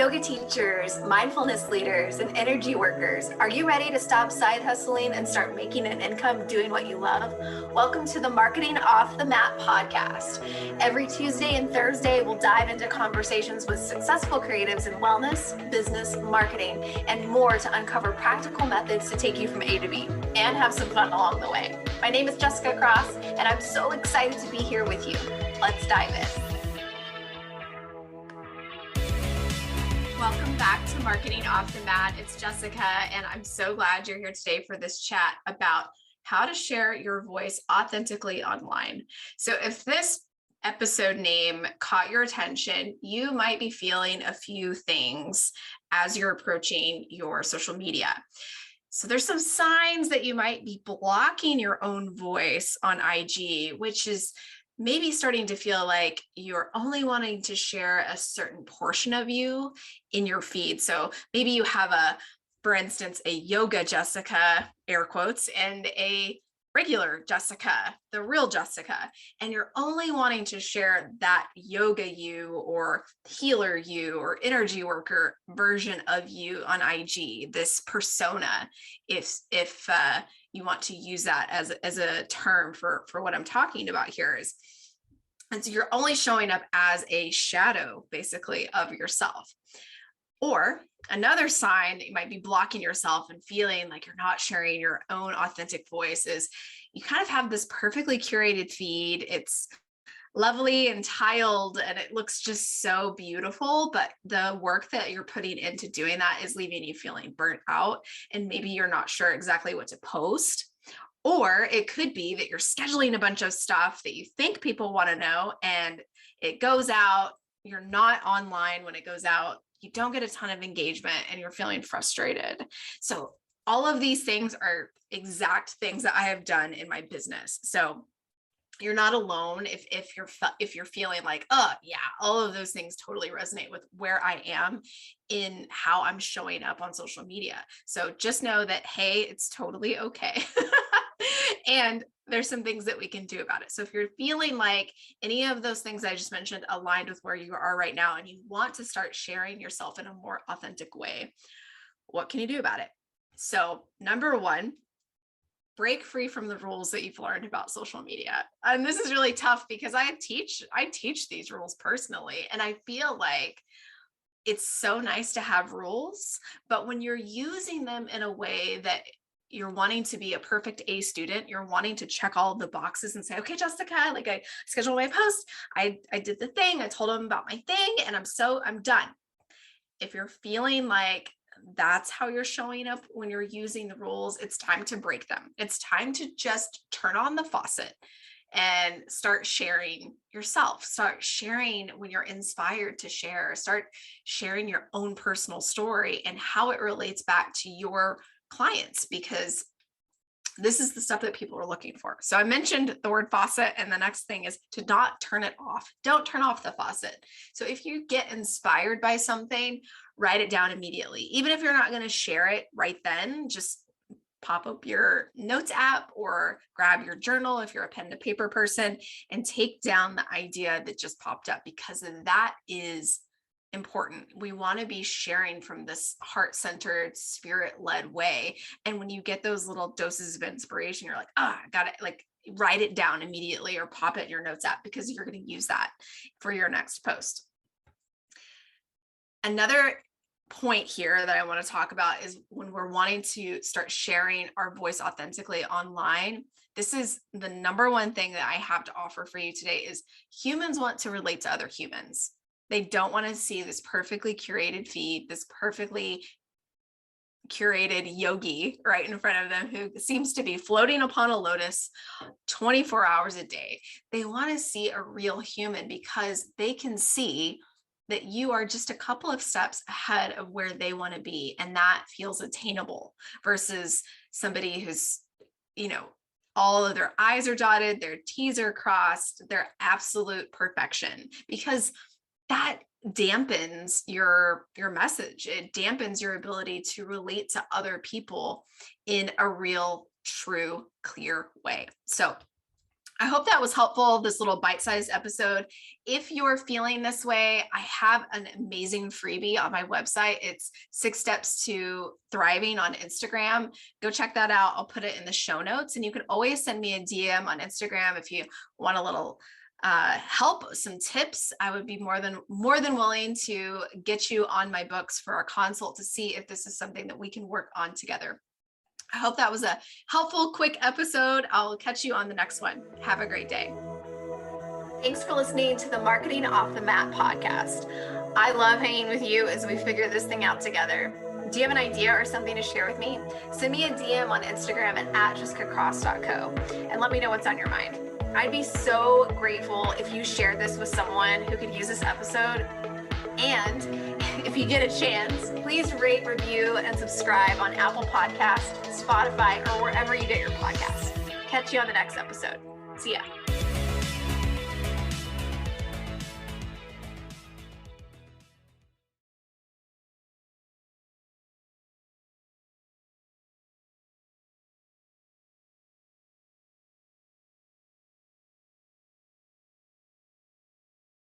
Yoga teachers, mindfulness leaders, and energy workers, are you ready to stop side hustling and start making an income doing what you love? Welcome to the Marketing Off the Mat podcast. Every Tuesday and Thursday, we'll dive into conversations with successful creatives in wellness, business, marketing, and more to uncover practical methods to take you from A to B and have some fun along the way. My name is Jessica Cross, and I'm so excited to be here with you. Let's dive in. Welcome back to Marketing Off the Mat. It's Jessica, and I'm so glad you're here today for this chat about how to share your voice authentically online. So if this episode name caught your attention, you might be feeling a few things as you're approaching your social media. So there's some signs that you might be blocking your own voice on IG, which is maybe starting to feel like you're only wanting to share a certain portion of you in your feed. So maybe you have for instance, a yoga Jessica, air quotes, and a regular Jessica, the real Jessica, and you're only wanting to share that yoga you or healer you or energy worker version of you on IG, this persona, if you want to use that as a term for what I'm talking about here is. And so you're only showing up as a shadow, basically, of yourself. Or another sign that you might be blocking yourself and feeling like you're not sharing your own authentic voice is you kind of have this perfectly curated feed. It's lovely and tiled and it looks just so beautiful, but the work that you're putting into doing that is leaving you feeling burnt out, and maybe you're not sure exactly what to post. Or it could be that you're scheduling a bunch of stuff that you think people want to know, and it goes out, you're not online when it goes out, you don't get a ton of engagement, and you're feeling frustrated. So all of these things are exact things that I have done in my business. So you're not alone if you're feeling like, oh yeah, all of those things totally resonate with where I am in how I'm showing up on social media. So just know that, hey, it's totally okay. And there's some things that we can do about it. So if you're feeling like any of those things I just mentioned aligned with where you are right now, and you want to start sharing yourself in a more authentic way, what can you do about it? So number one, break free from the rules that you've learned about social media. And this is really tough because I teach these rules personally, and I feel like it's so nice to have rules, but when you're using them in a way that you're wanting to be a perfect A student, you're wanting to check all the boxes and say, okay, Jessica, like I scheduled my post, I did the thing, I told them about my thing, and I'm done. If you're feeling like that's how you're showing up when you're using the rules, it's time to break them. It's time to just turn on the faucet and start sharing yourself. Start sharing when you're inspired to share. Start sharing your own personal story and how it relates back to your clients, because this is the stuff that people are looking for. So I mentioned the word faucet, and the next thing is to not turn it off. Don't turn off the faucet. So if you get inspired by something, write it down immediately. Even if you're not going to share it right then, just pop up your notes app or grab your journal if you're a pen to paper person and take down the idea that just popped up, because that is important. We want to be sharing from this heart-centered, spirit-led way. And when you get those little doses of inspiration, you're like, I got it. Like, write it down immediately or pop it in your notes app, because you're going to use that for your next post. Another point here that I want to talk about is when we're wanting to start sharing our voice authentically online. This is the number one thing that I have to offer for you today is humans want to relate to other humans. They don't want to see this perfectly curated feed, this perfectly curated yogi right in front of them who seems to be floating upon a lotus 24 hours a day. They want to see a real human, because they can see that you are just a couple of steps ahead of where they want to be. And that feels attainable versus somebody who's, all of their I's are dotted, their T's are crossed, their absolute perfection, because that dampens your message. It dampens your ability to relate to other people in a real, true, clear way. So I hope that was helpful, this little bite-sized episode. If you're feeling this way, I have an amazing freebie on my website. It's 6 Steps to Thriving on Instagram. Go check that out. I'll put it in the show notes. And you can always send me a DM on Instagram if you want a little help, some tips. I would be more than willing to get you on my books for a consult to see if this is something that we can work on together. I hope that was a helpful, quick episode. I'll catch you on the next one. Have a great day. Thanks for listening to the Marketing Off the Mat podcast. I love hanging with you as we figure this thing out together. Do you have an idea or something to share with me? Send me a DM on Instagram at jessicacross.co and let me know what's on your mind. I'd be so grateful if you shared this with someone who could use this episode. And if you get a chance, please rate, review, and subscribe on Apple Podcasts, Spotify, or wherever you get your podcasts. Catch you on the next episode. See ya.